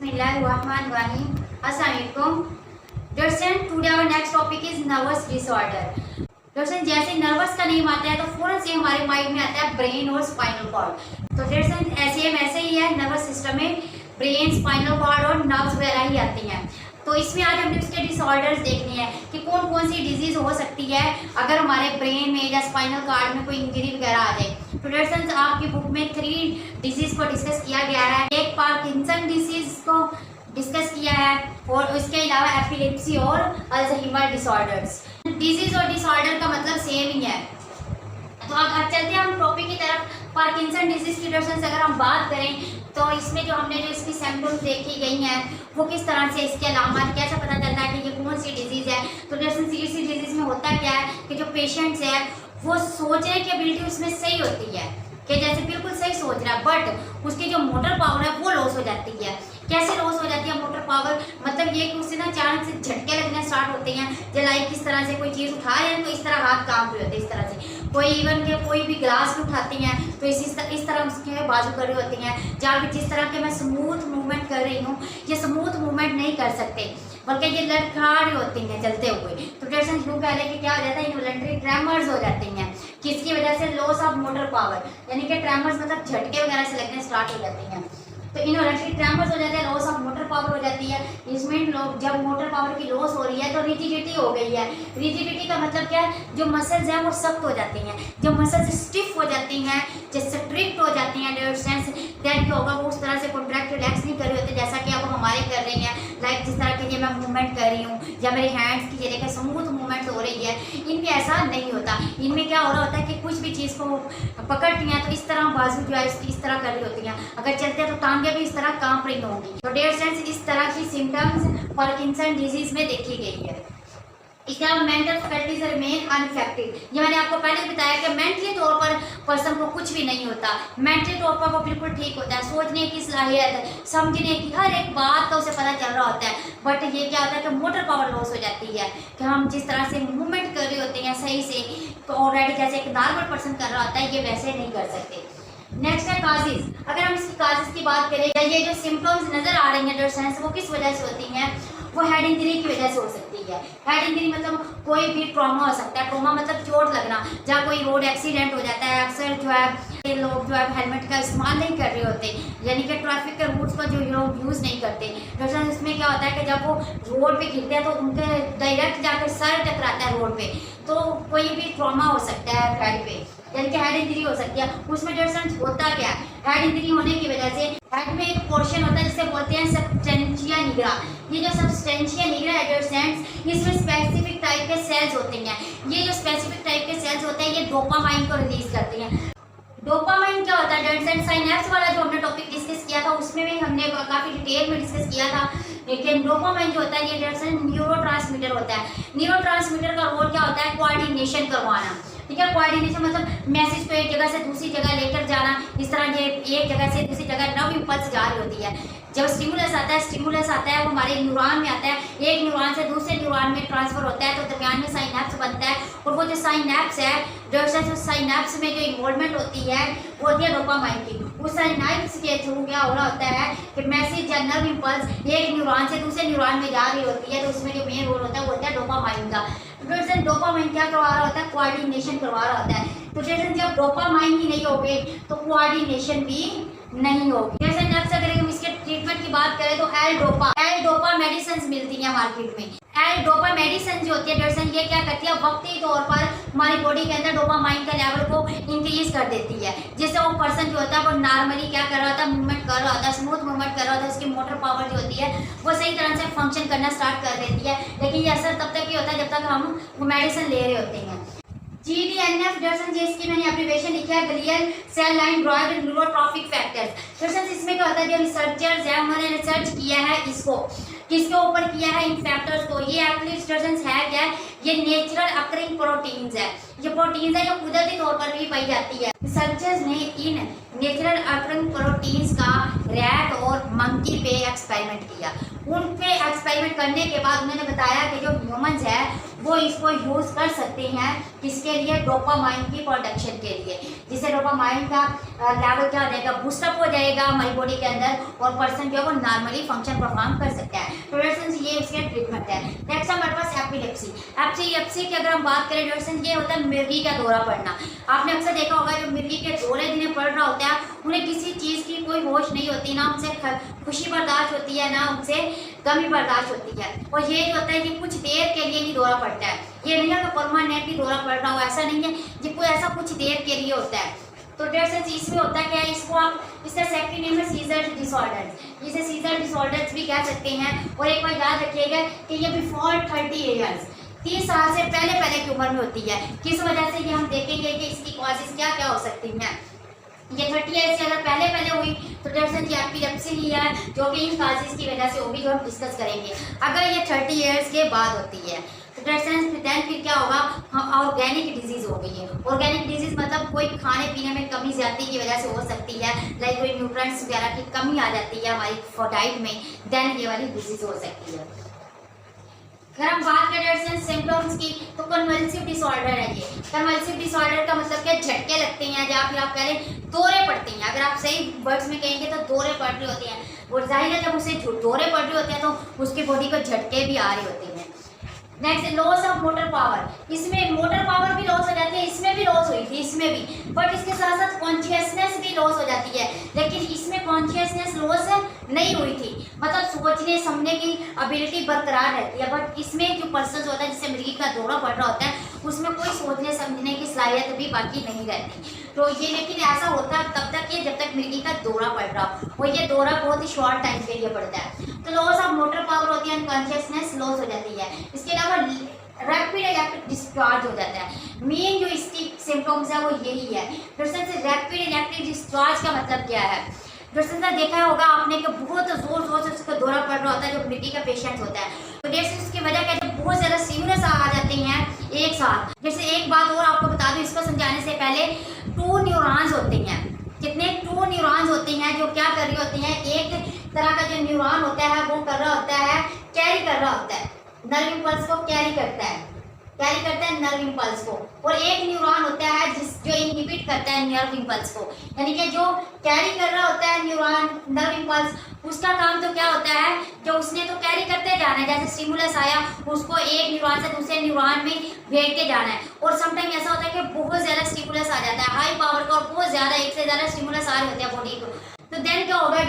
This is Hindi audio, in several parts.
Bismillahirrahmanirrahim. Assalamualaikum. Dosen, today our next topic is nervous disorder. दोस्तों जैसे नर्वस का नेम आता है तो फौरन से हमारे माइंड में आता है ब्रेन और स्पाइनल कॉर्ड। तो दोस्तों ऐसे ही है, नर्वस सिस्टम में ब्रेन, स्पाइनल कॉर्ड और नर्व्स वगैरह ही आती हैं। तो इसमें आज हमने उसके डिसऑर्डर्स देखने हैं कि कौन कौन सी डिजीज हो सकती है अगर हमारे ब्रेन में या स्पाइनल कॉर्ड में कोई इंजरी वगैरह आ जाए। तो दोस्तों आपकी बुक में 3 डिजीज को डिस्कस किया गया है। एक पार्किंसन डिजीज को डिस्कस किया है और उसके अलावा एपिलेप्सी और अल्जाइमर डिसऑर्डर्स। डिजीज और डिसऑर्डर का मतलब सेम ही है। तो अब चलते हैं हम टॉपिक की तरफ। पार्किंसन डिजीज की दोस्तों अगर हम बात करें तो इसमें जो इसकी सिम्टम्स देखी गई हैं वो किस तरह से, इसके अलामत कैसे पता चलता है कि ये कौन सी डिजीज़ है। तो दोस्तों इसी डिजीज़ में होता क्या है कि जो पेशेंट्स है वो सोचने की एबिलिटी उसमें सही होती है कि जैसे बिल्कुल सही सोच रहा है, बट उसकी जो मोटर पावर है वो लॉस हो जाती है। कैसे लॉस हो जाती है मोटर पावर? मतलब ये कि उससे ना अचानक से झटके लगने स्टार्ट होते हैं। जलाइक किस तरह से कोई चीज़ उठा रहे हैं तो इस तरह हाथ काम रहे होते हैं, इस तरह से कोई इवन के कोई भी ग्लास उठाते हैं तो इस तरह उसके बाजू कर रही होती हैं। जहाँ भी जिस तरह के मैं स्मूथ मूवमेंट कर रही हूँ ये स्मूथ मूवमेंट नहीं कर सकते बल्कि ये लड़खड़ाहट होती हैं चलते हुए। तो टेंशन शुरू पहले कि क्या हो जाता है, इनवॉलंटरी ट्रेमर्स हो जाते हैं। किसकी वजह से? लॉस ऑफ मोटर पावर, यानी कि ट्रेमर्स मतलब झटके वगैरह से लगने स्टार्ट हो जाते हैं। तो इनवॉलंटरी ट्रेमर्स हो जाते हैं, लॉस ऑफ मोटर पावर हो जाती है। इसमें जब मोटर पावर की लॉस हो रही है तो रिजिडिटी हो गई है। रिजिडिटी का मतलब क्या है? जो मसल्स हैं वो सख्त हो जाती हैं। जब मसल्स स्टिफ हो जाती हैं, जब स्ट्रिक्ट हो जाती हैं दैन क्या होगा, वो उस तरह से कॉन्ट्रैक्ट रिलैक्स नहीं कर रहे होते जैसा कि अब हमारे कर रही हैं। लाइक जिस तरह की ये मैं मूवमेंट कर रही हूँ या मेरे हैंड्स की ये देखिए स्मूथ मूवमेंट हो रही है, इनमें ऐसा नहीं होता। इनमें क्या हो रहा होता है कि कुछ भी चीज़ को पकड़ती हैं तो इस तरह बाजू जो है इस तरह कर रही होती हैं। अगर चलते हैं तो टांगे भी इस तरह कांप रही होंगी। तो डियर फ्रेंड्स इस तरह की सिम्टम्स पार्किंसन डिजीज में देखी गई है। इसके अलावा मेंटल फैकल्टीज रिमेन अनअफेक्टेड। ये मैंने आपको पहले बताया कि मेंटली तौर पर पर्सन को कुछ भी नहीं होता, मेंटली तौर पर वो बिल्कुल ठीक होता है। सोचने की सलाहियत, समझने की, हर एक बात का उसे पता चल रहा होता है। बट ये क्या होता है कि मोटर पावर लॉस हो जाती है कि हम जिस तरह से मूवमेंट कर रहे होते हैं सही से, तो ऑलरेडी जैसे एक नॉर्मल पर्सन कर रहा होता है ये वैसे नहीं कर सकते। नेक्स्ट है काजेज। अगर हम इसकी काजेज की बात करें, ये जो सिम्टम्स नजर आ रही हैं वो किस वजह से होती हैं? वो हेड इंजरी की वजह से हो सकती है। हेड इंजरी मतलब कोई भी ट्रॉमा हो सकता है। ट्रॉमा मतलब चोट लगना, जहाँ कोई रोड एक्सीडेंट हो जाता है। अक्सर जो है लोग जो है हेलमेट का इस्तेमाल नहीं कर रहे होते, यानी कि ट्रैफिक के रूल्स का जो लोग यूज़ नहीं करते। दरअसल इसमें क्या होता है कि जब वो रोड पे गिरते हैं तो उनके डायरेक्ट जाकर सर टकराता है रोड पे, तो कोई भी ट्रॉमा हो सकता है हेड पे, यानी कि हेड इंजरी हो सकती है। उसमें दरअसल होता क्या है, हेड इंजरी होने की वजह से हेड में एक पोर्शन होता है जिसे बोलते हैं सबस्टेंशिया निग्रा। ये जो सबस्टेंशिया निग्रा एडोसेंट्स, इसमें स्पेसिफिक टाइप के सेल्स होते हैं। ये जो स्पेसिफिक टाइप के सेल्स होते हैं ये डोपामाइन को रिलीज करते हैं। डोपामाइन क्या होता है? डेंसेंट साइनेप्स वाला जो हमने टॉपिक डिस्कस किया था उसमें भी हमने काफ़ी डिटेल में डिस्कस किया था। लेकिन डोपामाइन जो होता है ये डेंसेंट न्यूरोट्रांसमीटर होता है। न्यूरोट्रांसमीटर का रोल क्या होता है? कोऑर्डिनेशन करवाना। ठीक है, कोऑर्डिनेशन मतलब मैसेज को एक जगह से दूसरी जगह लेकर जाना। इस तरह ये एक जगह से दूसरी जगह नर्व इम्पल्स जा रही होती है। जब स्टिमुलस आता है वो हमारे न्यूरॉन में आता है, एक न्यूरॉन से दूसरे न्यूरॉन में ट्रांसफर होता है, तो दरमियान में साइनेप्स बनता है। और वो जो साइनेप्स है, जो साइनेप्स में जो इन्वॉल्वमेंट होती है वो होती है डोपामाइन की। उस साइनेप्स के थ्रू क्या हो रहा होता है कि मैसेज या नर्व इम्पल्स एक न्यूरॉन से दूसरे न्यूरॉन में जा रही होती है, तो उसमें जो मेन रोल होता है वो होता है डोपामाइन का। तो डोपामाइन क्या करवा रहा होता है? कोऑर्डिनेशन करवा रहा होता है। तो जैसे जब डोपामाइन ही नहीं होगी तो कोऑर्डिनेशन भी नहीं होगी। जैसे नेक्स्ट अगर हम इसके ट्रीटमेंट की बात करें तो एल डोपा मेडिसिन मिलती है मार्केट में। एल डोपा मेडिसिन जो होती है दरअसल ये क्या करती है? वक्ती तौर पर हमारी बॉडी के अंदर डोपामाइन का लेवल को इंक्रीज कर देती है, जिससे वो पर्सन जो होता है वो नॉर्मली क्या कर रहा होता है? मूवमेंट कर रहा होता है, स्मूथ मूवमेंट कर रहा होता है। उसकी मोटर पावर जो होती है वो सही तरह से फंक्शन करना स्टार्ट कर देती है। लेकिन ये असर तब तक ही होता है जब तक हम वो मेडिसिन ले रहे होते हैं। GDNF दरअसल जिसकी मैंने एब्रिविएशन लिखा है glial cell line derived neurotrophic factors. दरअसल इसमें क्या होता है, जो रिसर्चर्स है उन्होंने रिसर्च किया है इसको किसके ऊपर किया है? इन फैक्टर्स को। ये एक्चुअली दरअसल है क्या? ये नेचुरल अकरिंग प्रोटीन्स है। ये प्रोटीन्स है जो कुदरती तौर पर भी पाई जाती है। रिसर्चर्स ने इन नेचुरल अकरिंग प्रोटीन्स का रैट और मंकी पे एक्सपेरिमेंट किया। उन पे एक्सपेरिमेंट करने के बाद उन्होंने बताया कि जो ह्यूमंस है वो इसको यूज़ कर सकते हैं किसके लिए, डोपामाइन की प्रोडक्शन के लिए, जिससे डोपामाइन का लेवल क्या हो जाएगा, बूस्टअप हो जाएगा हमारी बॉडी के अंदर और पर्सन जो है वो नॉर्मली फंक्शन परफॉर्म कर सकता है। तो डियर्स ये उसके ट्रीटमेंट है। नेक्स्ट हमारे पास एपिलेप्सी। एपिलेप्सी की अगर हम बात करें डियर्स, ये होता है मिर्गी का दौरा पड़ना। आपने अक्सर देखा होगा जो मिर्गी के दौरे जिन्हें पड़ रहा होता है उन्हें किसी चीज़ की कोई होश नहीं होती, ना उनसे खुशी बर्दाश्त होती है ना उनसे गमी बर्दाश्त होती है। और ये जो होता है कि कुछ देर के लिए ही दौरा पड़ता है, ये नहीं है कि परमानेंटली दौरा पड़ रहा हो, ऐसा नहीं है, ये कोई ऐसा कुछ देर के लिए होता है। तो डियर्स इसमें होता क्या है, इसको आप इसका सेकंड नेम है सीजर डिसऑर्डर, इसे सीजर डिसऑर्डर्स भी कह सकते हैं। और एक बार याद रखिएगा कि ये बिफोर 30 ईयर्स, 30 साल से पहले की उम्र में होती है। किस वजह से ये हम देखेंगे कि इसकी कॉजेज क्या क्या हो सकती हैं। ये 30 ईयर्स से अगर पहले हुई तो डियर्स ये एपिलेप्सी ही है, जो कि इन कॉजेज की वजह से वो भी जो हम डिस्कस करेंगे। अगर ये 30 ईयर्स के बाद होती है तो देन फिर क्या होगा, ऑर्गेनिक डिजीज हो गई है। ऑर्गेनिक डिजीज मतलब कोई खाने पीने में कमी ज्यादा की वजह से हो सकती है, लाइक कोई न्यूट्रिएंट्स वगैरह की कमी आ जाती है हमारी डाइट में, देन ये वाली डिजीज हो सकती है। अगर हम बात करें सिम्टम्स की तो कन्वल्सिव डिसऑर्डर है। ये कन्वल्सिव डिसऑर्डर का मतलब क्या, झटके लगते हैं या फिर आप कह रहे दौरे पड़ते हैं। अगर आप सही वर्ड्स में कहेंगे तो दौरे पड़ रहे होते हैं, और जाहिर है जब उसे दौरे पड़ रहे होते हैं तो उसकी बॉडी को झटके भी आ रहे होते हैं। Next loss of motor power. इसमें मोटर पावर भी लॉस हो जाती है, इसमें भी लॉस हुई थी, इसमें भी, बट इसके साथ साथ कॉन्शियसनेस भी लॉस हो जाती है। लेकिन इसमें कॉन्शियसनेस लॉस नहीं हुई थी, मतलब सोचने समझने की एबिलिटी बरकरार रहती है। बट इसमें जो पर्सन होता है जिससे मिर्गी का दौरा पड़ रहा होता है उसमें कोई सोचने समझने की सलाहियत भी बाकी नहीं रहती। तो ये लेकिन ऐसा होता है तब तक ये जब तक मिर्गी का दौरा पड़ रहा हो, और ये दौरा बहुत ही शॉर्ट टाइम के लिए पड़ता है। तो लॉस ऑफ मोटर पावर होती है, अनकॉन्शियसनेस लॉस हो जाती है। इसके अलावा रैपिड इलेक्ट्रिक डिस्चार्ज हो जाता है। मेन जो इसकी सिम्टम्स है वो यही है। रैपिड इलेक्ट्रिक डिस्चार्ज का मतलब क्या है, देखा होगा आपने कि बहुत जोर से उसका दौरा पड़ रहा होता है जो मिर्गी का पेशेंट होता है। तो जैसे उसकी वजह क्या है, बहुत ज़्यादा स्टिमुलस आ जाते हैं एक साथ। जैसे एक बात और आपको बता दूं इसको समझाने से पहले, 2 न्यूरॉन्स होते हैं। कितने 2 न्यूरॉन्स होते हैं जो क्या कर रही होती हैं, एक तरह का जो न्यूरॉन होता है वो कर रहा होता है, कैरी कर रहा होता है, नर्व इम्पल्स को कैरी करता है नर्व इम्पल्स को। और एक न्यूरॉन होता है जो इनहिबिट करता है नर्व इम्पल्स को, यानी कि जो कैरी कर रहा होता है न्यूरॉन नर्व इम्पल्स, उसका काम तो क्या होता है, जो उसने तो कैरी करते जाना है, जैसे स्टिमुलस आया उसको एक न्यूरॉन से दूसरे न्यूरॉन में भेजते जाना है। और समटाइम ऐसा होता है कि बहुत ज़्यादा स्टिमुलस आ जाता है, हाई पावर का, और बहुत ज़्यादा एक से ज़्यादा स्टिमुलस आ रहे होते हैं बॉडी को। तो देन क्या होगा,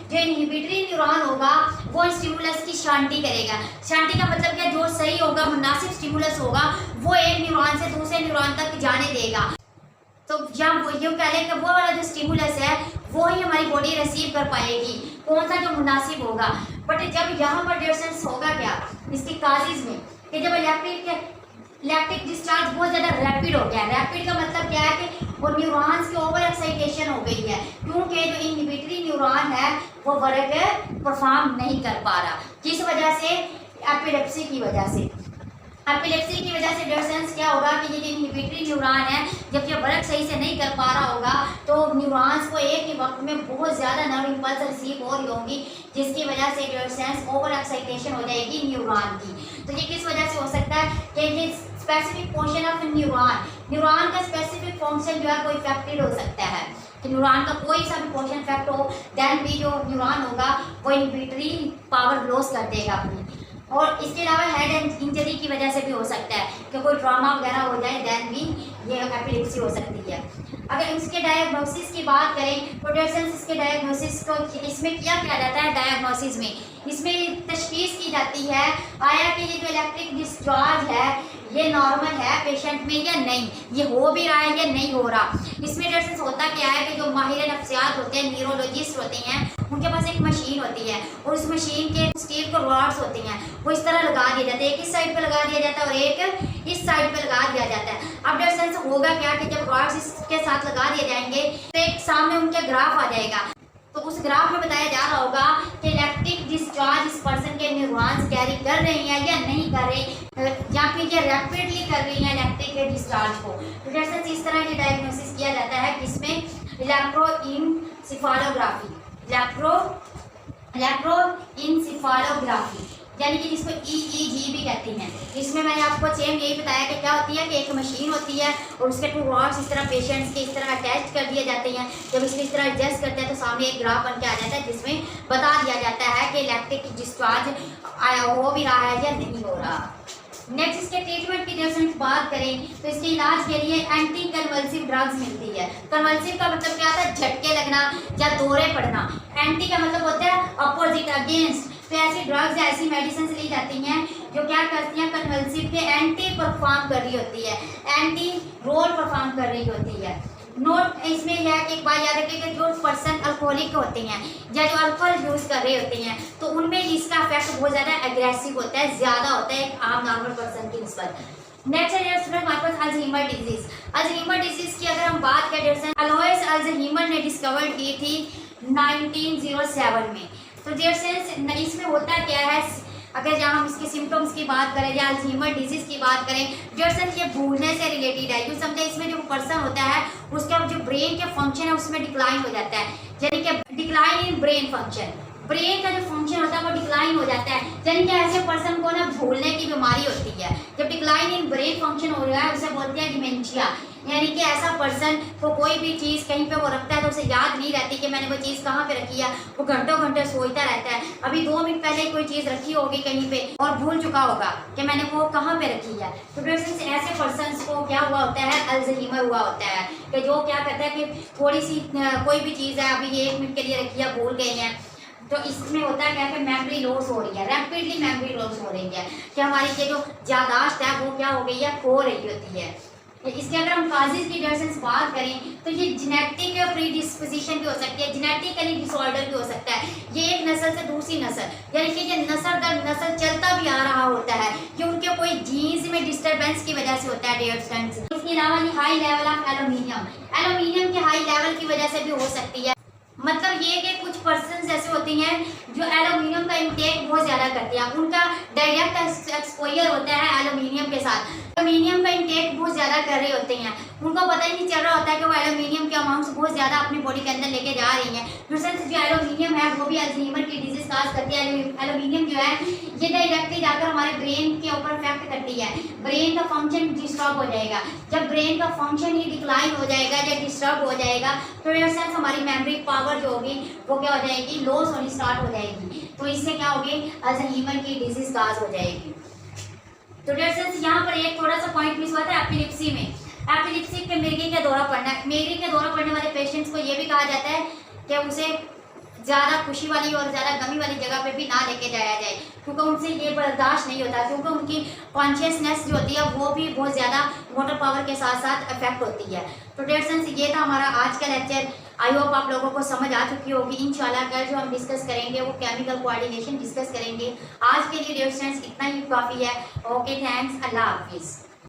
जो इनहिबिटरी न्यूरॉन होगा वो स्टिमुलस की शांति करेगा। शांति का मतलब क्या, जो सही होगा, मुनासिब स्टिमुलस होगा वो एक न्यूरॉन से दूसरे न्यूरॉन तक जाने देगा। तो जब वो यूँ कह लें कि वो वाला जो स्टिमुलस है वो ही हमारी बॉडी रिसीव कर पाएगी, कौन सा जो मुनासिब होगा। बट जब यहाँ पर डिस्टेंस होगा क्या इसकी काजेज में, कि जब इलेक्ट्रिक डिस्चार्ज बहुत ज़्यादा रैपिड हो गया। रैपिड का मतलब क्या है कि वो न्यूरॉन्स की ओवर एक्साइटेशन हो गई है, क्योंकि जो इनहिबिटरी न्यूरॉन है वो वर्क परफॉर्म नहीं कर पा रहा। किस वजह से, एपिलेप्सी की वजह से। एपिलेप्सी की वजह से डिस्टेंस क्या होगा कि ये जो इनहिबिटरी न्यूरॉन है जब ये वर्क सही से नहीं कर पा रहा होगा तो न्यूरॉन्स को एक ही वक्त में बहुत ज़्यादा नर्व इम्पल्स रिसीव हो रही होंगी, जिसकी वजह से डिस्टेंस ओवर एक्साइटेशन हो जाएगी न्यूरॉन की। तो ये किस वजह से हो सकता है कि ये स्पेसिफिक पोर्शन ऑफ न्यूरॉन का स्पेसिफिक फंक्शन जो है वो इफेक्टेड हो सकता है। कि न्यूरॉन का कोई सा भी पोर्शन इफेक्ट हो, देन भी जो न्यूरॉन होगा वो इनहिबिटरी पावर लॉस कर देगा अपनी। और इसके अलावा हेड इंजरी की वजह से भी हो सकता है कि कोई ट्रॉमा वगैरह हो जाए, देन भी ये एपिलेप्सी हो सकती है। अगर इसके डायग्नोसिस की बात करें तो इसके डायग्नोसिस को इसमें क्या किया जाता है, डायग्नोसिस में इसमें तशखीस की जाती है आया कि ये जो इलेक्ट्रिक डिस्चार्ज है ये नॉर्मल है पेशेंट में या नहीं, ये हो भी रहा है या नहीं हो रहा। इसमें जैसे होता क्या है कि जो माहिर नफ्सियात होते हैं, न्यूरोलॉजिस्ट होते हैं, उनके पास एक मशीन होती है और उस मशीन के स्टील के रॉड्स होते हैं, वो इस तरह लगा दिए जाते हैं, एक इस साइड पे लगा दिया जाता है और एक इस साइड पे लगा दिया जाता है। अब डिस्टेंस होगा क्या कि जब रॉड्स इसके साथ लगा दिए जाएंगे तो एक सामने उनके ग्राफ आ जाएगा, तो उस ग्राफ में बताया जा रहा होगा कि इलेक्ट्रिक डिस्चार्ज इस पर्सन के न्यूरॉन्स कैरी कर रहे हैं या नहीं कर रहे, या फिर ये रैपिडली कर रही है इलेक्ट्रिक डिस्चार्ज को। तो जैसे इस तरह ये डायग्नोसिस किया जाता है किसमें, इलेक्ट्रोइनसेफेलोग्राफी। इलेक्ट्रोइंसेफेलोग्राफी, यानी कि जिसको EEG भी कहते हैं। इसमें मैंने आपको सेम यही बताया कि क्या होती है कि एक मशीन होती है और उसके 2 रॉड्स इस तरह पेशेंट्स के इस तरह अटैच कर दिए जाते हैं। जब इसको इस तरह एडजस्ट करते हैं तो सामने एक ग्राफ बन के आ जाता है जिसमें बता दिया जाता है कि इलेक्ट्रिक डिस्चार्ज हो भी रहा है या नहीं हो रहा। नेक्स्ट इसके ट्रीटमेंट की जैसे बात करें तो इसके इलाज के लिए एंटी कन्वल्सिव ड्रग्स मिलती है। कन्वल्सिव का मतलब क्या होता है? झटके लगना या दौरे पड़ना। एंटी का मतलब होता है अपोजिट, अगेंस्ट। तो ऐसी ड्रग्स, ऐसी मेडिसिन ली जाती हैं जो क्या करती हैं? कन्वल्सिव के एंटी परफॉर्म कर रही होती है, एंटी रोल परफॉर्म कर रही होती है। नोट इसमें यह है कि एक बात याद रखिए कि जो पर्सन अल्कोहलिक होते हैं या जो अल्कोहल यूज़ कर रहे होते हैं तो उनमें इसका इफेक्ट बहुत ज़्यादा एग्रेसिव होता है, ज़्यादा होता है एक आम नॉर्मल पर्सन की निस्बत। नेक्स्ट है स्टूडेंट हमारे पास अल्जाइमर डिजीज। अल्जाइमर डिजीज की अगर हम बात करें, अलोइस अल्जाइमर ने डिस्कवर की थी 1907 में। तो जैसे इसमें होता क्या है, अगर जहाँ हम इसके सिम्टम्स की बात करें या अल्जाइमर डिजीज की बात करें, जैसे ये भूलने से रिलेटेड है। यूँ समझे इसमें जो पर्सन होता है उसका जो ब्रेन के फंक्शन है उसमें डिक्लाइन हो जाता है, यानी कि decline in brain function. Brain का जो फंक्शन होता है वो डिक्लाइन हो जाता है, यानी कि ऐसे पर्सन को ना भूलने की बीमारी होती है। जब डिक्लाइन इन ब्रेन फंक्शन हो रहा है उसे बोलते हैं डिमेंशिया, यानी कि ऐसा पर्सन को कोई भी चीज़ कहीं पे वो रखता है तो उसे याद नहीं रहती कि मैंने वो चीज़ कहाँ पे रखी है। वो घंटों घंटे सोचता रहता है, अभी 2 मिनट पहले कोई चीज़ रखी होगी कहीं पे और भूल चुका होगा कि मैंने वो कहाँ पे रखी है। तो ऐसे पर्सन को क्या हुआ होता है? अल्जाइमर हुआ होता है, कि जो क्या कहता है कि थोड़ी सी कोई भी चीज़ है अभी 1 मिनट के लिए रखी है, भूल गए हैं। तो इसमें होता है क्या कि मेमोरी लॉस हो रही है, रैपिडली मेमोरी लॉस हो रही है, कि हमारी ये जो याददाश्त है वो क्या हो गई है? खो रही होती है। इसके अगर हम काजेज की डिफरेंस बात करें तो ये जेनेटिक प्रीडिस्पोजिशन भी हो सकती है, जेनेटिकली डिसऑर्डर भी हो सकता है। ये एक नस्ल से दूसरी नस्ल, यानी कि ये नस्ल दर नस्ल चलता भी आ रहा होता है, कि उनके कोई जीन्स में डिस्टर्बेंस की वजह से होता है डिफरेंस। इसके अलावा ये हाई लेवल ऑफ एल्यूमिनियम के हाई लेवल की वजह से भी हो सकती है। मतलब ये कि कुछ पर्सन ऐसे होते हैं जो एल्यूमिनियम का इंटेक बहुत ज़्यादा करते हैं, उनका डायरेक्ट एक्सपोजर होता है एल्यूमिनियम के साथ। एल्यूमिनियम का इंटेक बहुत ज़्यादा कर रहे होते हैं, उनको पता ही नहीं चल रहा होता है कि वो एल्यूमिनियम के अमाउंट्स बहुत ज़्यादा अपनी बॉडी के अंदर लेके जा रही हैं। दूसरे जो एल्यूमिनियम है वो भी अल्जाइमर की डिजीज काज करती है। एल्यूमिनियम जो है ये डायरेक्टली जाकर हमारे ब्रेन के ऊपर इफेक्ट करती है, ब्रेन का फंक्शन डिस्टर्ब हो जाएगा। जब ब्रेन का फंक्शन ही डिक्लाइन हो जाएगा या डिस्टर्ब हो जाएगा तो इन सेंस हमारी मेमोरी पावर जो होगी वो क्या हो जाएगी? लॉस होनी स्टार्ट हो जाएगी। तो इससे क्या होगी? अल्जाइमर की डिजीज काज हो जाएगी। तो डियर्स यहाँ पर एक थोड़ा सा पॉइंट मिस हुआ था एपिलेप्सी में। एपिलेप्सी पे मिर्गी का दौरा पड़ना, मिर्गी का दौरा पड़ने वाले पेशेंट्स को ये भी कहा जाता है कि उसे ज़्यादा खुशी वाली और ज़्यादा गमी वाली जगह पे भी ना लेके जाया जाए, क्योंकि उनसे ये बर्दाश्त नहीं होता, क्योंकि उनकी कॉन्शियसनेस जो होती है वो भी बहुत ज़्यादा मोटर पावर के साथ साथ इफेक्ट होती है। तो डियर्स ये था हमारा आज का लेक्चर। आई होप आप लोगों को समझ आ चुकी होगी। इंशाल्लाह कल जो हम डिस्कस करेंगे वो केमिकल कोऑर्डिनेशन डिस्कस करेंगे। आज के लिए डियर्स इतना ही काफ़ी है। ओके, थैंक्स, अल्लाह हाफिज़।